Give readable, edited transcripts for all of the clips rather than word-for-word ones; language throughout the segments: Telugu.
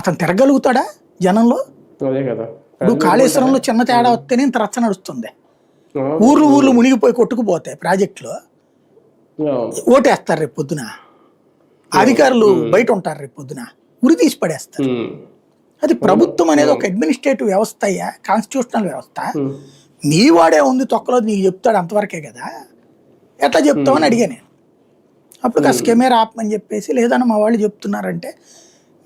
అతను తిరగలుగుతాడా జనంలో? అదే కదా. ఇప్పుడు కాళేశ్వరంలో చిన్న తేడా వస్తేనే ఇంత రచ్చ నడుస్తుంది. ఊర్లు మునిగిపోయి కొట్టుకుపోతాయి ప్రాజెక్టులో. ఓటేస్తారు రేపు పొద్దున, అధికారులు బయట ఉంటారు రేపు పొద్దున, ఉరి తీసి పడేస్తారు. అది ప్రభుత్వం అనేది ఒక అడ్మినిస్ట్రేటివ్ వ్యవస్థ అయ్యా, కాన్స్టిట్యూషనల్ వ్యవస్థ. నీ వాడే ఉంది తొక్కలో నీకు చెప్తాడు అంతవరకే కదా, ఎట్లా చెప్తామని అడిగా నేను. అప్పుడు కాస్త కెమెరా ఆపమని చెప్పేసి, లేదన్న మా వాళ్ళు చెప్తున్నారంటే,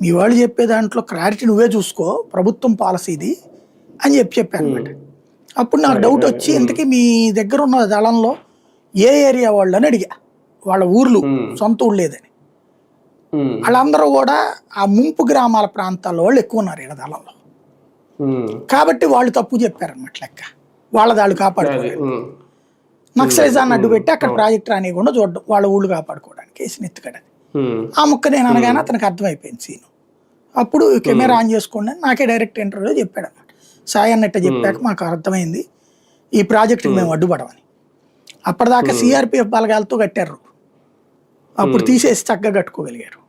మీ వాళ్ళు చెప్పే దాంట్లో క్లారిటీ నువ్వే చూసుకో, ప్రభుత్వం పాలసీది అని చెప్పాను అనమాట. అప్పుడు నాకు డౌట్ వచ్చి, ఇంతకీ మీ దగ్గర ఉన్న దళంలో ఏ ఏరియా వాళ్ళు అని అడిగా. వాళ్ళ ఊర్లు, సొంత ఊళ్ళు లేదని. వాళ్ళందరూ కూడా ఆ ముంపు గ్రామాల ప్రాంతాల్లో వాళ్ళు ఎక్కువ ఉన్నారు వీళ్ళ దళంలో. కాబట్టి వాళ్ళు తప్పు చెప్పారన్నమాట లెక్క. వాళ్ళ దాళ్ళు కాపాడుకోలేదు, నక్సలైజాన్ని అడ్డు పెట్టి అక్కడ ప్రాజెక్ట్ రానియకుండా చూడడం, వాళ్ళ ఊళ్ళు కాపాడుకోవడానికి వేసిన ఎత్తుకడది. ఆ ముక్క నేను అనగానే అతనికి అర్థమైపోయింది సీను. అప్పుడు కెమెరా ఆన్ చేసుకోండి అని నాకే డైరెక్ట్ ఇంటర్వ్యూలో చెప్పాడు అనమాట. సాయి అన్నట్టు చెప్పాక మాకు అర్థమైంది ఈ ప్రాజెక్టుకి మేము అడ్డుపడమని. అప్పటిదాకా సిఆర్పిఎఫ్ బలగాలతో కట్టారు, అప్పుడు తీసేసి చక్కగా కట్టుకోగలిగారు.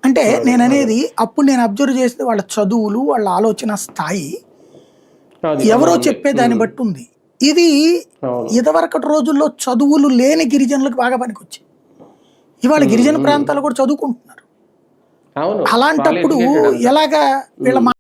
అంటే నేను అనేది, అప్పుడు నేను అబ్జర్వ్ చేసింది వాళ్ళ చదువులు, వాళ్ళ ఆలోచన స్థాయి ఎవరో చెప్పేదాన్ని బట్టి ఉంది. ఇది ఇదివరకటి రోజుల్లో చదువులు లేని గిరిజనులకు బాగా పనికొచ్చింది. ఇవాళ గిరిజన ప్రాంతాలు కూడా చదువుకుంటున్నారు. అలాంటప్పుడు ఎలాగా వీళ్ళ